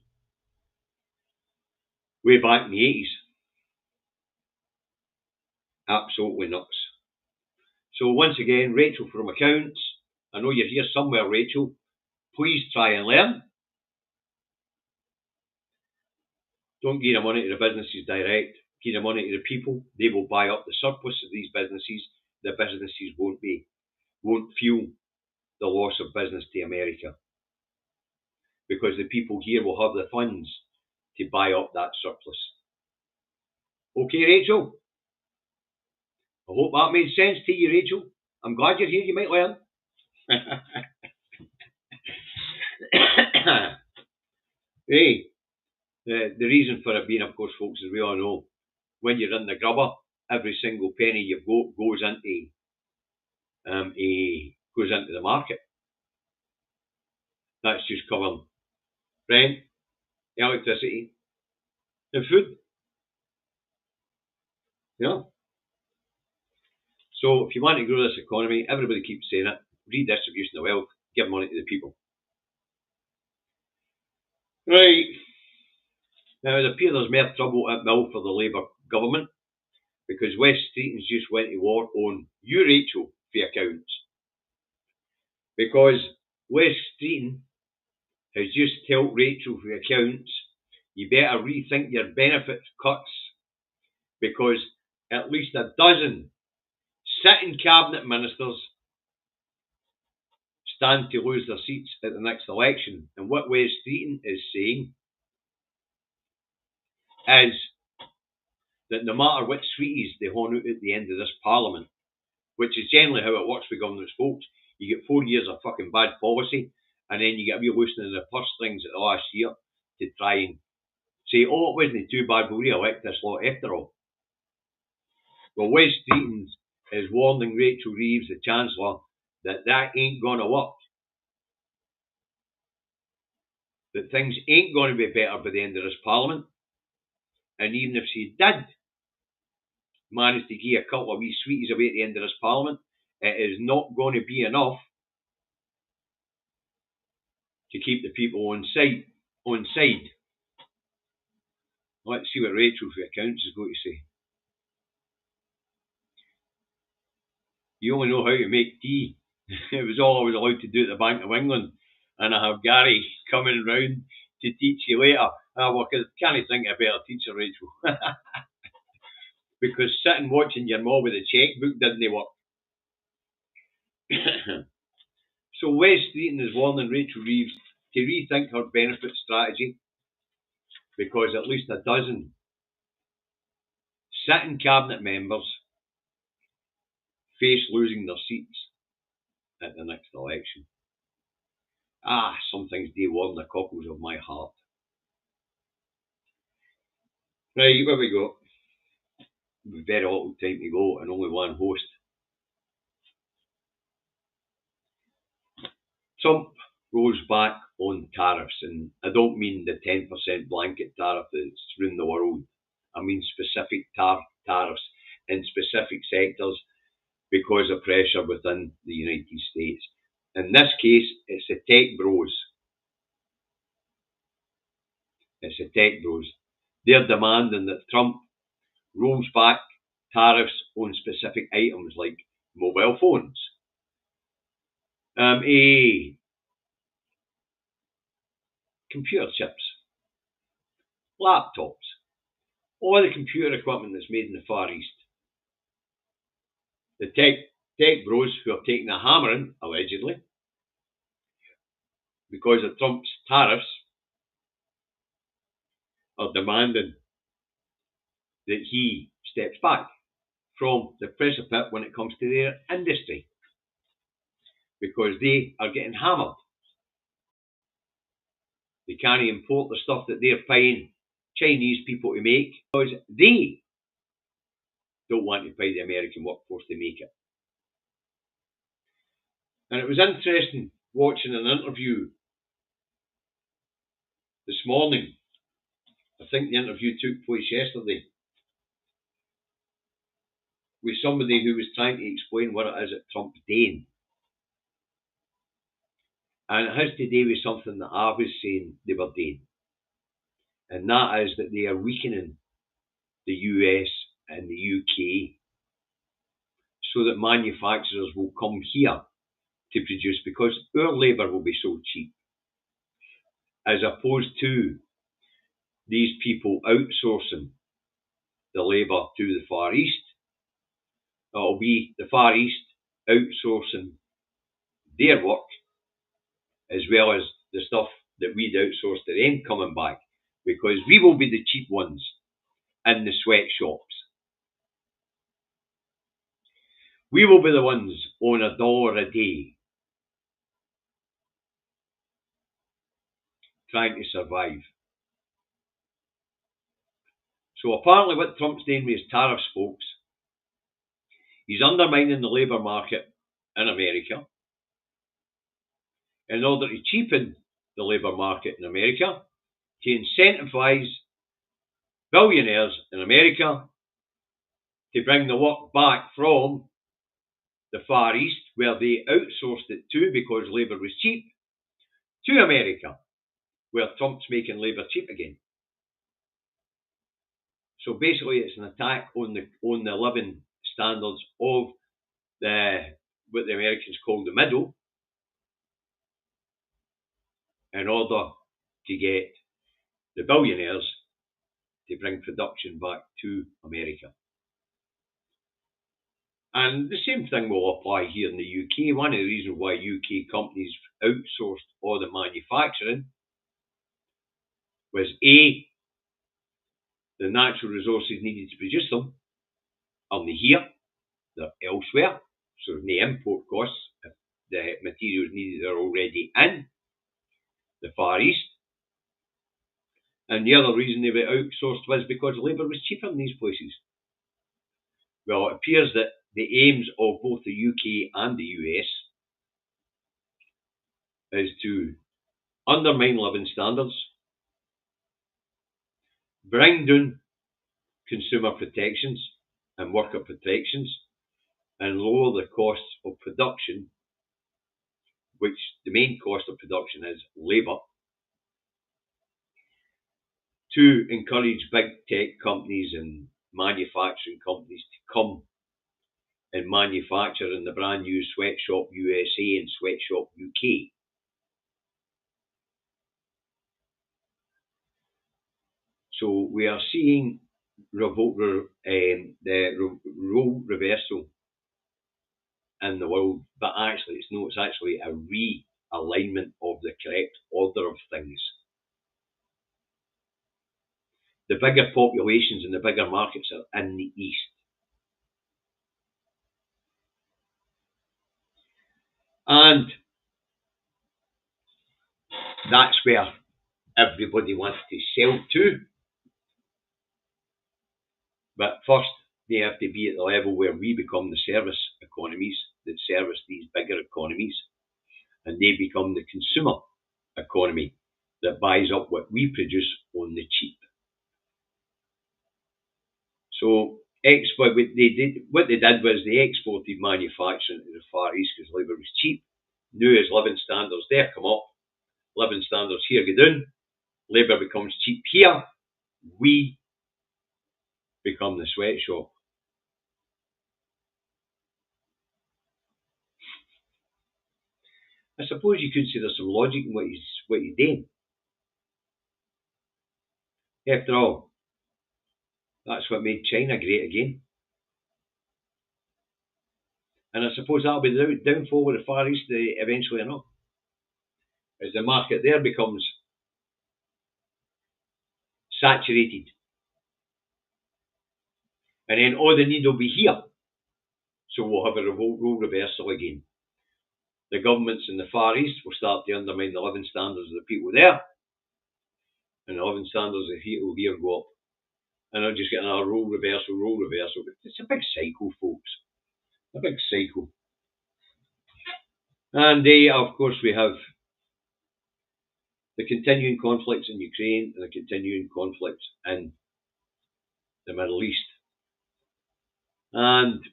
way back in the 80s. Absolutely nuts. So once again, Rachel from Accounts, I know you're here somewhere, Rachel. Please try and learn. Don't give the money to the businesses direct. Give the money to the people. They will buy up the surplus of these businesses. The businesses won't feel the loss of business to America. because the people here will have the funds to buy up that surplus. Okay, Rachel? I hope that made sense to you, Rachel. I'm glad you're here, you might learn. Hey, the reason for it being, of course, folks, as we all know, when you're in the grubber, every single penny you've got goes into the market. That's just covering rent, electricity, and food. Yeah. So if you want to grow this economy, everybody keeps saying it, redistribution of wealth, give money to the people. Right. Now it appears there's more trouble at mill for the Labour government, because West Streetons just went to war on you, Rachel, for accounts. Because West Streeton has just told Rachel for accounts, you better rethink your benefit cuts, because at least a dozen sitting cabinet ministers stand to lose their seats at the next election. And what West Streeton is saying is that no matter which sweeties they horn out at the end of this parliament, which is generally how it works with governments, folks, you get 4 years of fucking bad policy, and then you get a wee loosening of the purse strings at the last year to try and say, oh, it wasn't too bad, we'll re-elect this lot after all. Well, West Streeton is warning Rachel Reeves, the Chancellor, that ain't going to work. That things ain't going to be better by the end of this parliament. And even if she did manage to give a couple of wee sweeties away at the end of this parliament, it is not going to be enough to keep the people on side. Let's see what Rachel for accounts is going to say. You only know how to make tea. It was all I was allowed to do at the Bank of England. And I have Gary coming round to teach you later. Well, I can't think of a better teacher, Rachel. Because sitting watching your mum with a chequebook didn't work. So West Streeton is warning Rachel Reeves to rethink her benefit strategy, because at least a dozen sitting cabinet members face losing their seats at the next election. Some things do warm the cockles of my heart. Right, where we go. Very little time to go and only one host. Trump goes back on tariffs, and I don't mean the 10% blanket tariff that's ruined the world. I mean specific tariffs in specific sectors because of pressure within the United States. In this case, it's the tech bros. They're demanding that Trump rolls back tariffs on specific items like mobile phones, computer chips, laptops, all the computer equipment that's made in the Far East. The tech bros who are taking a hammering, allegedly, because of Trump's tariffs, are demanding that he steps back from the precipice when it comes to their industry, because they are getting hammered. They can't import the stuff that they're paying Chinese people to make because they don't want to pay the American workforce to make it. And it was interesting watching an interview this morning. I think the interview took place yesterday with somebody who was trying to explain what it is that Trump's doing. And it has to do with something that I was saying they were doing. And that is that they are weakening the US and the UK so that manufacturers will come here to produce, because our labour will be so cheap, as opposed to these people outsourcing the labour to the Far East. It'll be the Far East outsourcing their work as well as the stuff that we'd outsourced, it ain't coming back, because we will be the cheap ones in the sweatshops. We will be the ones on $1 a day trying to survive. So apparently what Trump's doing with his tariffs, folks, he's undermining the labour market in America in order to cheapen the labour market in America, to incentivise billionaires in America to bring the work back from the Far East, where they outsourced it to because labour was cheap, to America, where Trump's making labour cheap again. So basically it's an attack on the living standards of what the Americans call the middle, in order to get the billionaires to bring production back to America. And the same thing will apply here in the UK. One of the reasons why UK companies outsourced all the manufacturing was A, the natural resources needed to produce them are not here, they're elsewhere, so there's no import costs if the materials needed are already in the Far East. And the other reason they were outsourced was because labour was cheaper in these places. Well, it appears that the aims of both the UK and the US is to undermine living standards, bring down consumer protections and worker protections, and lower the costs of production, which the main cost of production is labour, to encourage big tech companies and manufacturing companies to come and manufacture in the brand new Sweatshop USA and Sweatshop UK. So we are seeing the role reversal in the world, but actually it's actually a realignment of the correct order of things. The bigger populations and the bigger markets are in the East. And that's where everybody wants to sell to. But first, they have to be at the level where we become the service economies that service these bigger economies, and they become the consumer economy that buys up what we produce on the cheap. So what they did was they exported manufacturing to the Far East because labour was cheap. New as living standards there come up, living standards here go down, labour becomes cheap here, we become the sweatshop. I suppose you could say there's some logic in what he's doing. After all, that's what made China great again. And I suppose that'll be the downfall with the Far East eventually enough. As the market there becomes saturated. And then all the need will be here. So we'll have a role reversal again. The governments in the Far East will start to undermine the living standards of the people there. And the living standards of the people here go up. And I'll just get another role reversal. It's a big cycle, folks. A big cycle. And of course we have the continuing conflicts in Ukraine and the continuing conflicts in the Middle East. And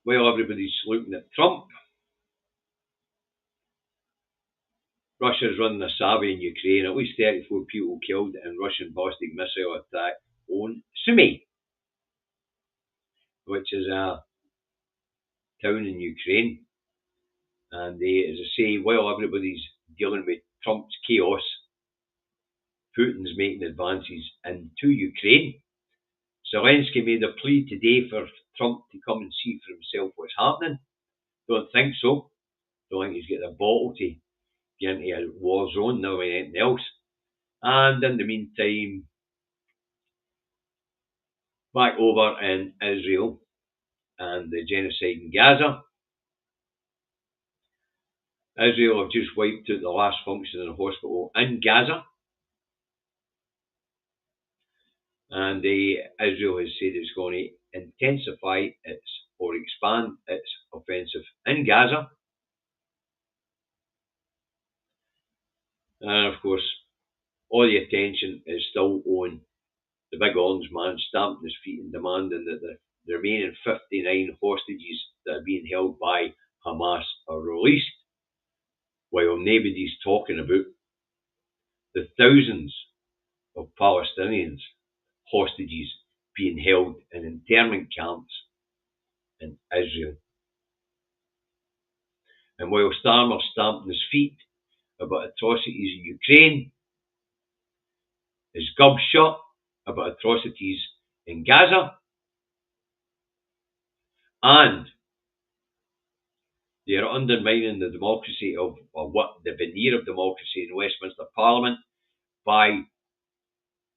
while everybody's looking at Trump, Russia's running a savvy in Ukraine. At least 34 people killed in Russian ballistic missile attack on Sumy, which is a town in Ukraine. And as I say, while everybody's dealing with Trump's chaos, Putin's making advances into Ukraine. Zelensky made a plea today for Trump to come and see for himself what's happening. Don't think so. Don't think he's got the bottle to get into a war zone now and anything else. And in the meantime, back over in Israel and the genocide in Gaza. Israel have just wiped out the last functioning hospital in Gaza. And Israel has said it's going to intensify or expand its offensive in Gaza. And of course, all the attention is still on the big orange man stamping his feet and demanding that the remaining 59 hostages that are being held by Hamas are released, while nobody's talking about the thousands of Palestinians hostages being held in internment camps in Israel. And while Starmer's stamping his feet about atrocities in Ukraine, his gob shut about atrocities in Gaza, and they are undermining the democracy of what the veneer of democracy in Westminster Parliament by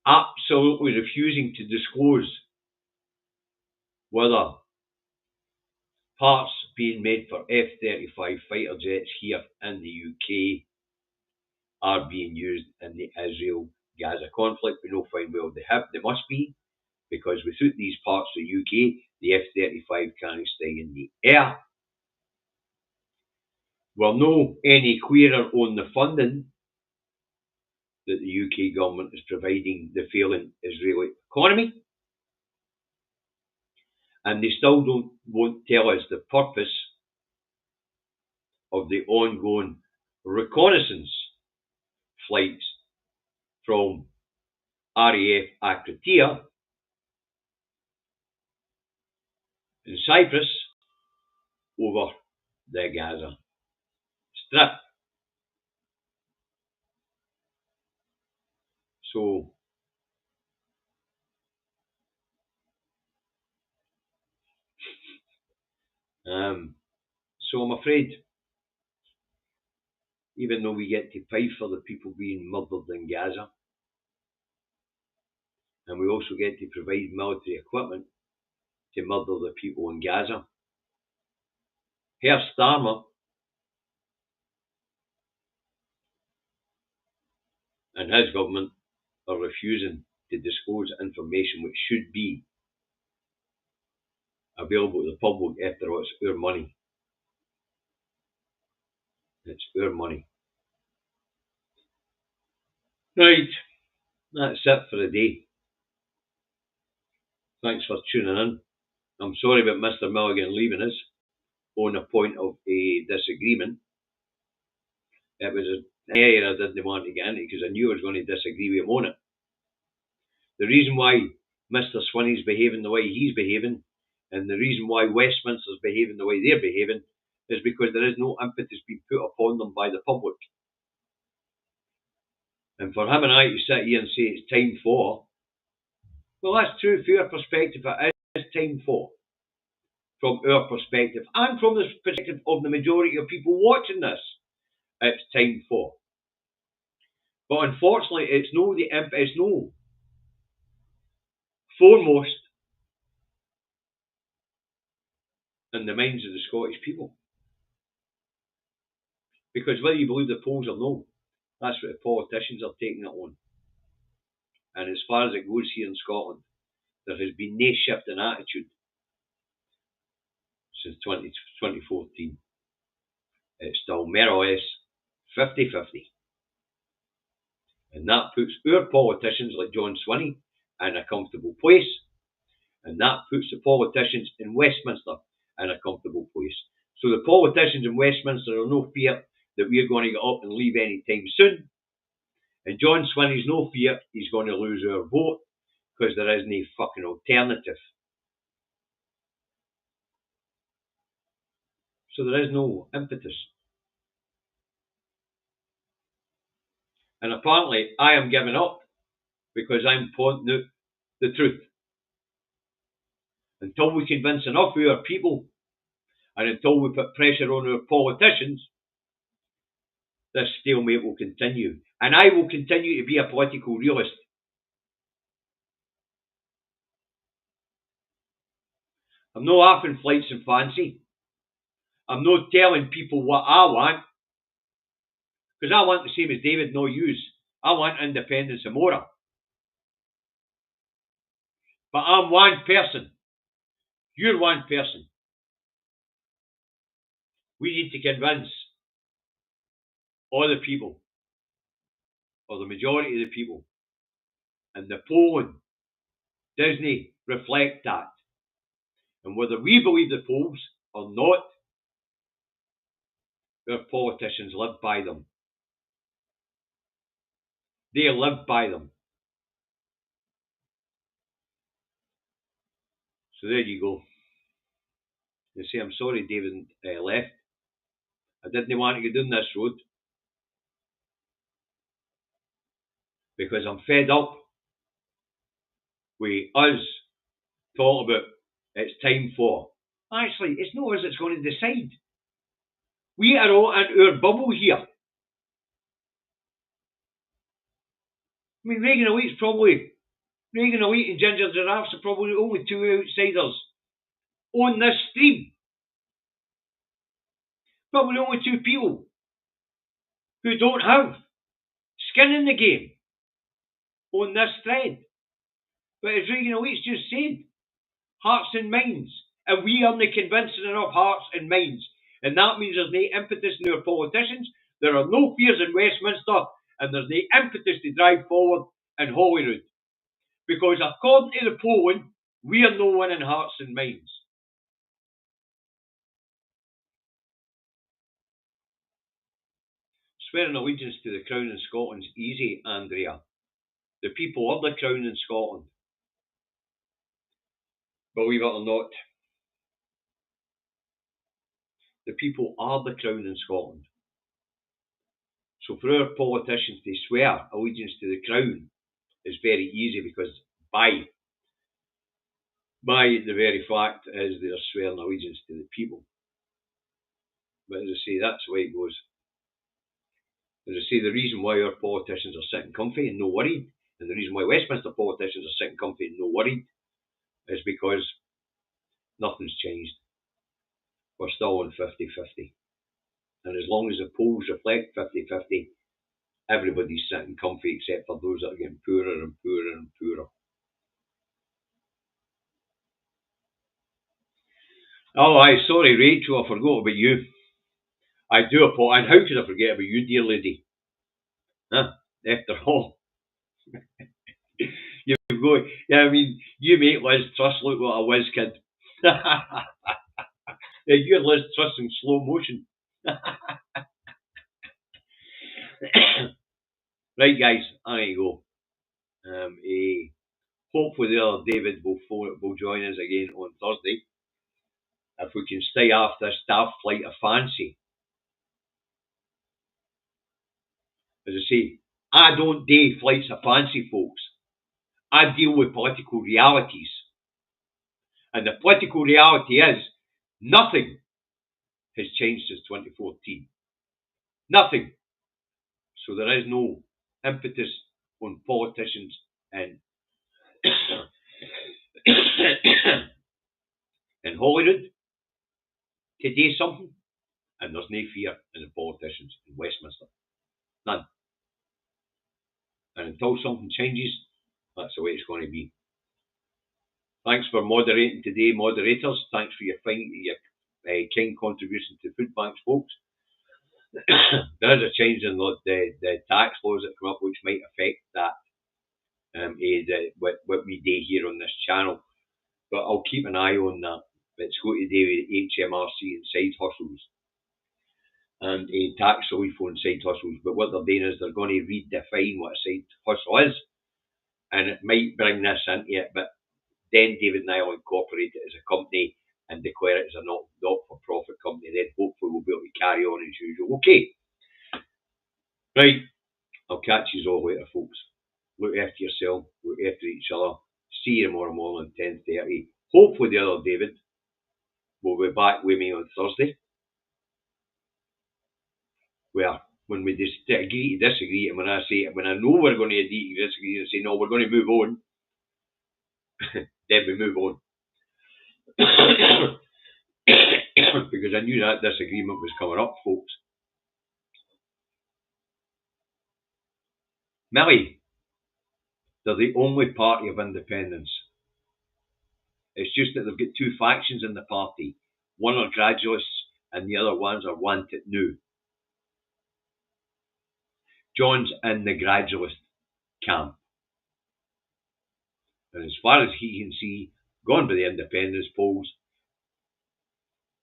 absolutely refusing to disclose whether parts being made for F-35 fighter jets here in the UK are being used in the Israel-Gaza conflict. We know fine well they must be, because without these parts of the UK, the F-35 can't stay in the air. We're no any clearer on the funding that the UK government is providing the failing Israeli economy. And they still won't tell us the purpose of the ongoing reconnaissance flights from RAF Akratia in Cyprus over the Gaza Strip. So I'm afraid, even though we get to pay for the people being murdered in Gaza, and we also get to provide military equipment to murder the people in Gaza, Herr Starmer and his government are refusing to disclose information which should be available to the public. After all, it's our money. It's our money. Right, that's it for the day. Thanks for tuning in. I'm sorry about Mr. Milligan leaving us on a point of a disagreement. It was an area I didn't want to get into because I knew I was going to disagree with him on it. The reason why Mr. Swinney's behaving the way he's behaving, and the reason why Westminster's behaving the way they're behaving, is because there is no impetus being put upon them by the public. And for him and I to sit here and say it's time for, well, that's true from our perspective, it is time for. From our perspective, and from the perspective of the majority of people watching this, it's time for. But unfortunately, it's no foremost in the minds of the Scottish people. Because whether you believe the polls or no, that's what the politicians are taking it on. And as far as it goes here in Scotland, there has been no shift in attitude since 2014. It's still more or less 50-50. And that puts our politicians like John Swinney in a comfortable place. And that puts the politicians in Westminster in a comfortable place. So the politicians in Westminster are no fear that we're going to get up and leave any time soon. And John Swinney's no fear he's going to lose our vote because there isn't a fucking alternative. So there is no impetus. And apparently I am giving up because I'm pointing out the truth. Until we convince enough of our people, and until we put pressure on our politicians, this stalemate will continue. And I will continue to be a political realist. I'm not having flights and fancy. I'm not telling people what I want. Because I want the same as David, no use. I want independence and more. But I'm one person. You're one person. We need to convince all the people, or the majority of the people, and the polling doesn't reflect that. And whether we believe the polls or not, our politicians live by them. They live by them. So there you go. You say, I'm sorry David left. I didn't want to go down this road. Because I'm fed up with us talking about it's time for. Actually, it's not us that's going to decide. We are all in our bubble here. I mean, Reagan Elite and Ginger Giraffes are probably the only two outsiders on this stream. Probably the only two people who don't have skin in the game on this thread. But as Reagan Elite's just said, hearts and minds. And we aren't convincing enough hearts and minds. And that means there's no impetus in our politicians. There are no fears in Westminster. And there's no impetus to drive forward in Holyrood. Because according to the polling, we are no one in hearts and minds. Swearing allegiance to the Crown in Scotland's easy, Andrea. The people are the Crown in Scotland. Believe it or not. The people are the Crown in Scotland. So for our politicians to swear allegiance to the Crown is very easy because by the very fact is they're swearing allegiance to the people. But as I say, that's the way it goes. As I say, the reason why our politicians are sitting comfy and no worried, and the reason why Westminster politicians are sitting comfy and no worried, is because nothing's changed. We're still on 50-50. And as long as the polls reflect 50-50, everybody's sitting comfy except for those that are getting poorer and poorer and poorer. Oh, aye, sorry, Rachel, I forgot about you. I do apologize. And how could I forget about you, dear lady? Huh? After all. You've got, yeah, I mean, you make Liz Truss look like a whiz kid. Yeah, you're Liz Truss in slow motion. Right, guys, I need to go. Hopefully the other David will join us again on Thursday. If we can stay off this daft flight of fancy. As I say, I don't do flights of fancy, folks. I deal with political realities. And the political reality is nothing has changed since 2014. Nothing. So there is no impetus on politicians and in Holyrood to do something, and there's no fear in the politicians in Westminster. None. And until something changes, that's the way it's going to be. Thanks for moderating today, moderators. Thanks for your kind contribution to food banks, folks. There is a change in the tax laws that come up which might affect that, what we do here on this channel. But I'll keep an eye on that. It's got to do with HMRC and side hustles and a tax relief on side hustles. But what they're doing is they're going to redefine what a side hustle is, and it might bring this into it. But then David and I will incorporate it as a company and declare it as a not-for-profit company. Then hopefully we'll be able to carry on as usual. Okay. Right. I'll catch you all later, folks. Look after yourself. Look after each other. See you tomorrow morning at 10:30. Hopefully the other David will be back with me on Thursday, where when we just agree to disagree, and when I know we're going to agree to disagree and say, no, we're going to move on, then we move on. Because I knew that disagreement was coming up, folks. Millie, they're the only party of independence. It's just that they've got two factions in the party. One are gradualists and the other ones are want it new. John's in the gradualist camp. And as far as he can see, gone by the independence polls,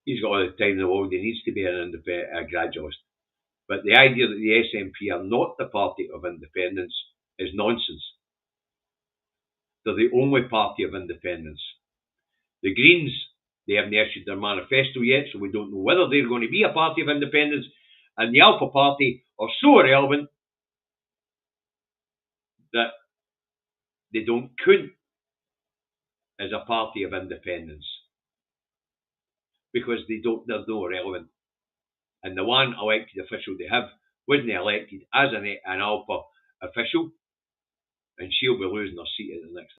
he's got all the time in the world. He needs to be a gradualist. But the idea that the SNP are not the party of independence is nonsense. They're the only party of independence. The Greens, they haven't issued their manifesto yet, so we don't know whether they're going to be a party of independence. And the Alpha Party are so irrelevant that they don't count as a party of independence because they're no relevant. And the one elected official they have wasn't elected as an Alpha official, and she'll be losing her seat at the next